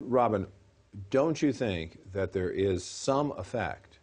Robin, don't you think that there is some effect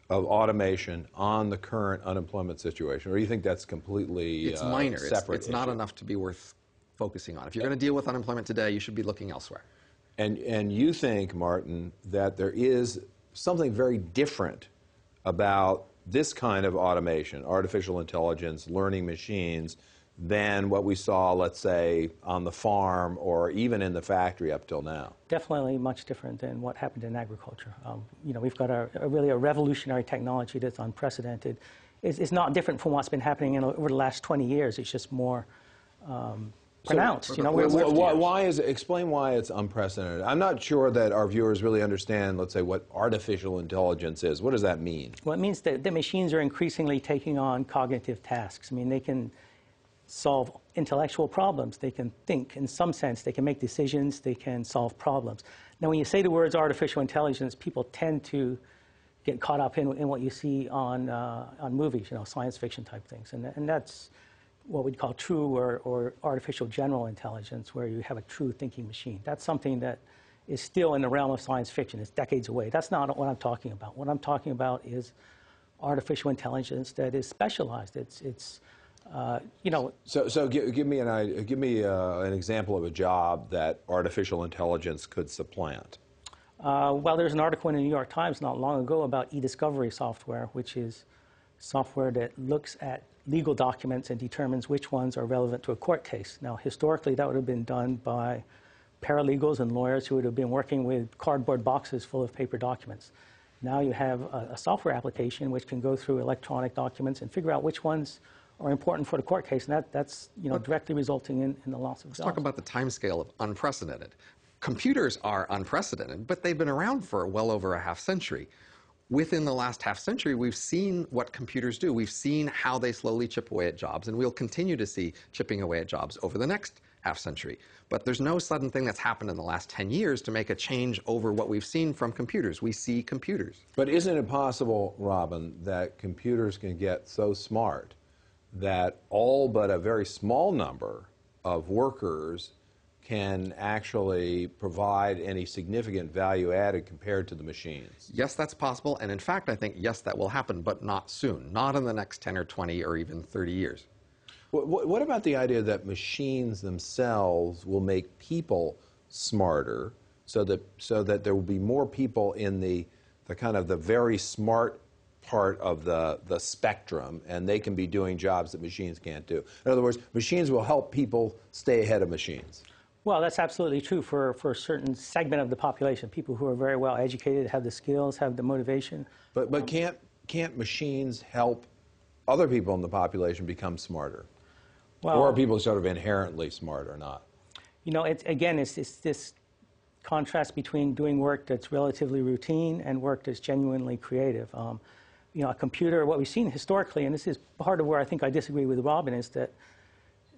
of automation on the current unemployment situation, or do you think that's completely it's minor. Separate it's not enough to be worth focusing on. If you're going to deal with unemployment today, you should be looking elsewhere. And you think, Martin, that there is something very different about this kind of automation, artificial intelligence, learning machines, than what we saw, let's say, on the farm or even in the factory up till now? Definitely much different than what happened in agriculture. You know, we've got really a revolutionary technology that's unprecedented. It's not different from what's been happening over the last 20 years. It's just more pronounced. So, you know, why is it? Explain why it's unprecedented. I'm not sure that our viewers really understand, let's say, what artificial intelligence is. What does that mean? Well, it means that the machines are increasingly taking on cognitive tasks. I mean, they can solve intellectual problems. They can think in some sense. They can make decisions. They can solve problems. Now, when you say the words artificial intelligence, people tend to get caught up in what you see on movies, you know, science fiction type things. And that's what we'd call true or artificial general intelligence, where you have a true thinking machine. That's something that is still in the realm of science fiction. It's decades away. That's not what I'm talking about. What I'm talking about is artificial intelligence that is specialized. It's you know. So give me an example of a job that artificial intelligence could supplant. Well, there's an article in the New York Times not long ago about e-discovery software, which is software that looks at legal documents and determines which ones are relevant to a court case. Now, historically, that would have been done by paralegals and lawyers who would have been working with cardboard boxes full of paper documents. Now you have a software application which can go through electronic documents and figure out which ones are important for the court case, and that's you know, directly resulting in the loss of jobs. Let's talk about the time scale of unprecedented. Computers are unprecedented, but they've been around for well over a half century. Within the last half century, we've seen what computers do. We've seen how they slowly chip away at jobs, and we'll continue to see chipping away at jobs over the next half century. But there's no sudden thing that's happened in the last 10 years to make a change over what we've seen from computers. We see computers. But isn't it possible, Robin, that computers can get so smart that all but a very small number of workers can actually provide any significant value added compared to the machines? Yes, that's possible. And in fact, I think, yes, that will happen, but not soon. Not in the next 10 or 20 or even 30 years. What about the idea that machines themselves will make people smarter so that there will be more people in the kind of the very smart part of the spectrum, and they can be doing jobs that machines can't do? In other words, machines will help people stay ahead of machines. Well, that's absolutely true for a certain segment of the population, people who are very well educated, have the skills, have the motivation. But can't machines help other people in the population become smarter? Well, or are people sort of inherently smart or not? You know, it's this contrast between doing work that's relatively routine and work that's genuinely creative. You know, a computer, what we've seen historically, and this is part of where I think I disagree with Robin, is that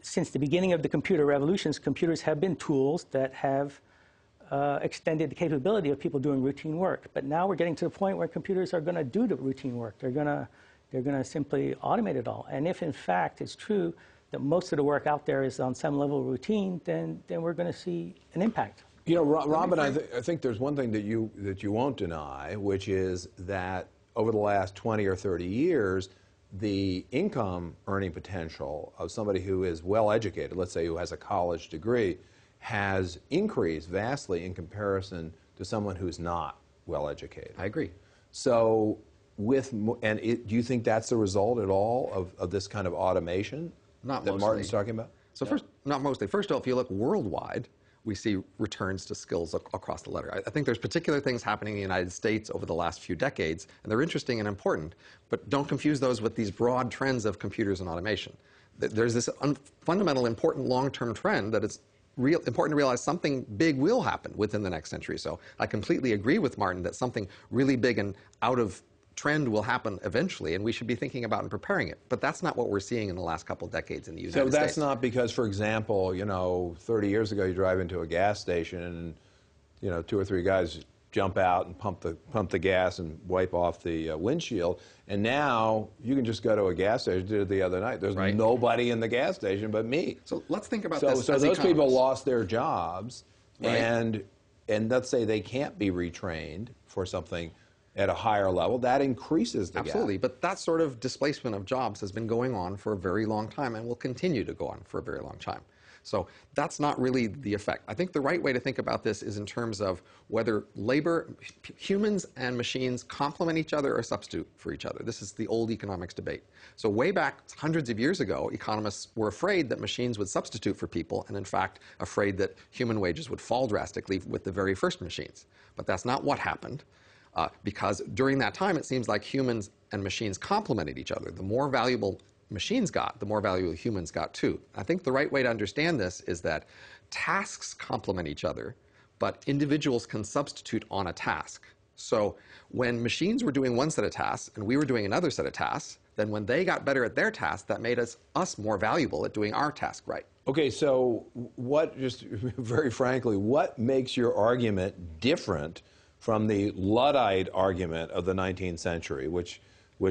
since the beginning of the computer revolutions, computers have been tools that have extended the capability of people doing routine work. But now we're getting to the point where computers are going to do the routine work. They're going to simply automate it all. And if, in fact, it's true that most of the work out there is on some level of routine, then we're going to see an impact. You know, Robin, I think there's one thing that you won't deny, which is that over the last 20 or 30 years, the income earning potential of somebody who is well educated, let's say who has a college degree, has increased vastly in comparison to someone who's not well educated. I agree. So do you think that's the result at all of this kind of automation that Martin's talking about? So first, not mostly. First of all, if you look worldwide, we see returns to skills across the letter. I think there's particular things happening in the United States over the last few decades, and they're interesting and important, but don't confuse those with these broad trends of computers and automation. There's this fundamental, important long-term trend that it's important to realize something big will happen within the next century. So I completely agree with Martin that something really big and out of trend will happen eventually, and we should be thinking about and preparing it. But that's not what we're seeing in the last couple of decades in the United States. So that's not because, for example, you know, 30 years ago you drive into a gas station and, you know, 2 or 3 guys jump out and pump the gas and wipe off the windshield, and now you can just go to a gas station. I did it the other night. There's nobody in the gas station but me. So let's think about this. So those people lost their jobs, and and let's say they can't be retrained for something at a higher level, that increases the Absolutely, gap. but that sort of displacement of jobs has been going on for a very long time and will continue to go on for a very long time. So that's not really the effect. I think the right way to think about this is in terms of whether humans and machines complement each other or substitute for each other. This is the old economics debate. So way back hundreds of years ago, economists were afraid that machines would substitute for people, and in fact afraid that human wages would fall drastically with the very first machines. But that's not what happened. Because during that time, it seems like humans and machines complemented each other. The more valuable machines got, the more valuable humans got too. I think the right way to understand this is that tasks complement each other, but individuals can substitute on a task. So when machines were doing one set of tasks and we were doing another set of tasks, then when they got better at their task, that made us more valuable at doing our task right. Okay, so what, just very frankly, what makes your argument different from the Luddite argument of the 19th century, which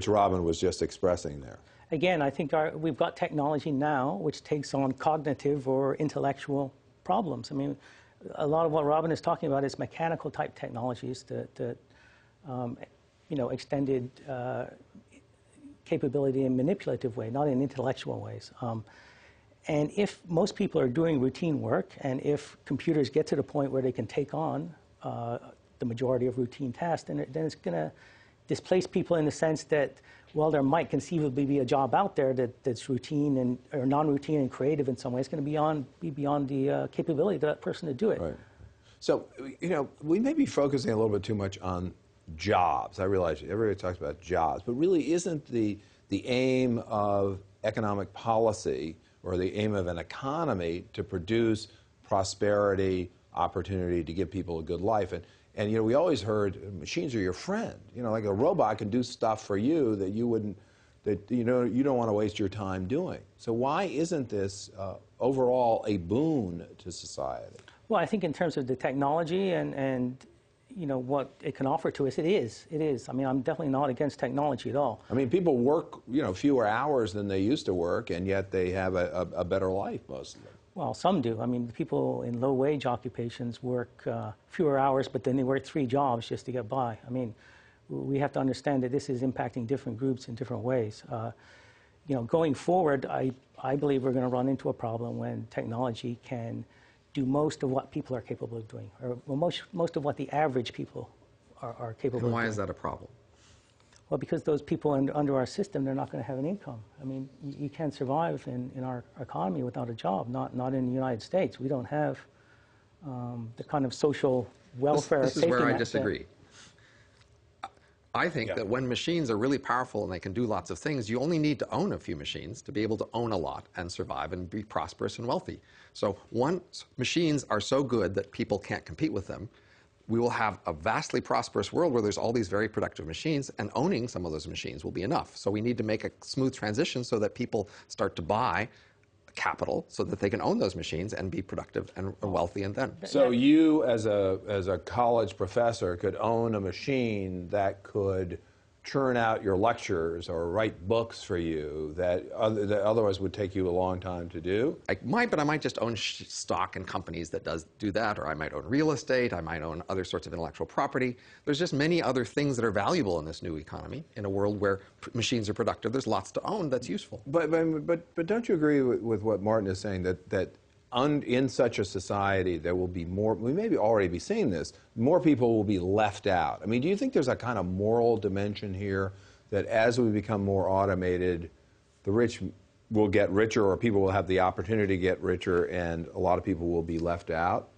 Robin was just expressing there? Again, I think we've got technology now which takes on cognitive or intellectual problems. I mean, a lot of what Robin is talking about is mechanical type technologies that extended capability in manipulative way, not in intellectual ways. And if most people are doing routine work, and if computers get to the point where they can take on the majority of routine tasks, then it's going to displace people in the sense that, well, there might conceivably be a job out there that's routine or non-routine and creative in some way. It's going to be beyond the capability of that person to do it. Right. So, we may be focusing a little bit too much on jobs. I realize everybody talks about jobs, but really isn't the aim of economic policy or the aim of an economy to produce prosperity, opportunity, to give people a good life? And we always heard machines are your friend. Like a robot can do stuff for you that you don't want to waste your time doing. So why isn't this overall a boon to society? Well, I think in terms of the technology and what it can offer to us, it is. It is. I mean, I'm definitely not against technology at all. I mean, people work fewer hours than they used to work, and yet they have a better life, most of them. Well, some do. I mean, people in low-wage occupations work fewer hours, but then they work 3 jobs just to get by. I mean, we have to understand that this is impacting different groups in different ways. Going forward, I believe we're going to run into a problem when technology can do most of what people are capable of doing, or most of what the average people are capable of doing. And why is that a problem? Well, because those people under our system, they're not going to have an income. I mean, you can't survive in our economy without a job, not in the United States. We don't have the kind of social welfare This is safety where I net disagree. I think that when machines are really powerful and they can do lots of things, you only need to own a few machines to be able to own a lot and survive and be prosperous and wealthy. So once machines are so good that people can't compete with them, we will have a vastly prosperous world where there's all these very productive machines, and owning some of those machines will be enough. So we need to make a smooth transition so that people start to buy capital so that they can own those machines and be productive and wealthy and then. So you, as a college professor, could own a machine that could churn out your lectures or write books for you that otherwise would take you a long time to do? I might, but I might just own stock in companies that do that, or I might own real estate, I might own other sorts of intellectual property. There's just many other things that are valuable in this new economy. In a world where machines are productive, there's lots to own that's useful. But don't you agree with what Martin is saying, that in such a society there will be more, we may already be seeing this, more people will be left out? I mean, do you think there's a kind of moral dimension here that as we become more automated, the rich will get richer, or people will have the opportunity to get richer, and a lot of people will be left out?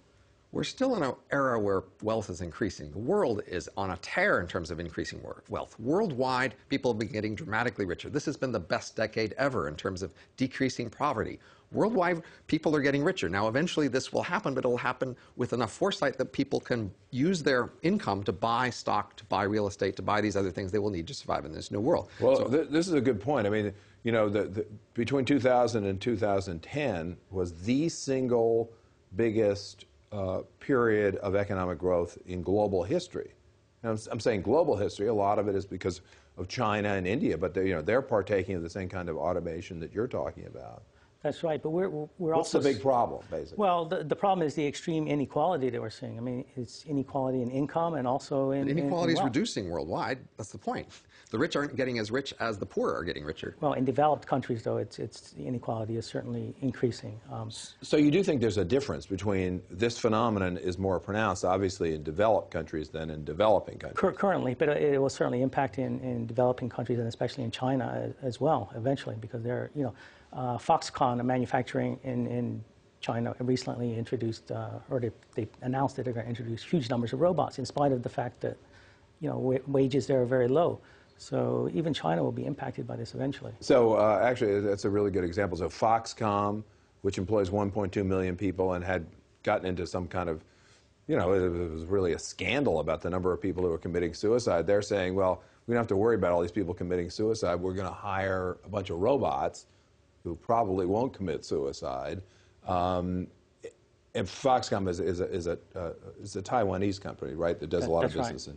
We're still in an era where wealth is increasing. The world is on a tear in terms of increasing wealth. Worldwide, people have been getting dramatically richer. This has been the best decade ever in terms of decreasing poverty. Worldwide, people are getting richer. Now, eventually this will happen, but it'll happen with enough foresight that people can use their income to buy stock, to buy real estate, to buy these other things they will need to survive in this new world. Well, so, this is a good point. I mean, between 2000 and 2010 was the single biggest period of economic growth in global history. And I'm saying global history. A lot of it is because of China and India, but they're partaking of the same kind of automation that you're talking about. That's right, but we're What's also... the big problem, basically? Well, the problem is the extreme inequality that we're seeing. I mean, it's inequality in income and also in Inequality is wealth. reducing worldwide. That's the point. The rich aren't getting as rich as the poor are getting richer. Well, in developed countries, though, the inequality is certainly increasing. So you do think there's a difference between this phenomenon is more pronounced, obviously, in developed countries than in developing countries? Currently, but it will certainly impact in developing countries and especially in China as well, eventually, because they're, Foxconn, a manufacturing in China, recently introduced, or they announced that they're going to introduce huge numbers of robots, in spite of the fact that, wages there are very low. So even China will be impacted by this eventually. So actually, that's a really good example. So Foxconn, which employs 1.2 million people and had gotten into some kind of, it was really a scandal about the number of people who were committing suicide. They're saying, well, we don't have to worry about all these people committing suicide. We're going to hire a bunch of robots who probably won't commit suicide. And Foxconn is a Taiwanese company, right, that does a lot of business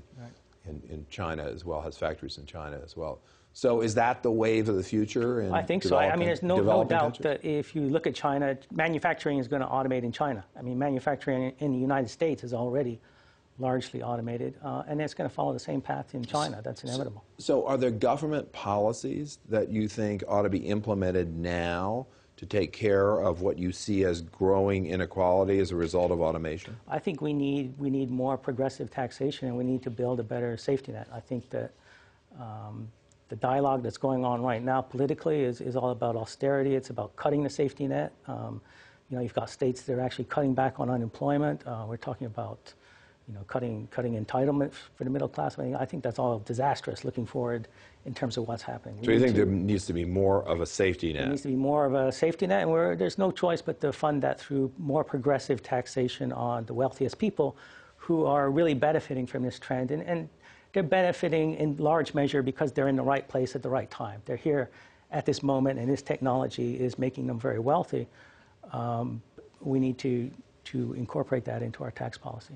in China as well, has factories in China as well. So is that the wave of the future? In I think so. I mean, there's no doubt that if you look at China, manufacturing is going to automate in China. I mean, manufacturing in the United States is already largely automated, and it's going to follow the same path in China. That's inevitable. So are there government policies that you think ought to be implemented now to take care of what you see as growing inequality as a result of automation? I think we need more progressive taxation, and we need to build a better safety net. I think that the dialogue that's going on right now politically is all about austerity. It's about cutting the safety net. You've got states that are actually cutting back on unemployment. We're talking about cutting entitlements for the middle class. I think that's all disastrous looking forward in terms of what's happening. So you think there needs to be more of a safety net? There needs to be more of a safety net, and there's no choice but to fund that through more progressive taxation on the wealthiest people who are really benefiting from this trend. And they're benefiting in large measure because they're in the right place at the right time. They're here at this moment, and this technology is making them very wealthy. We need to incorporate that into our tax policy.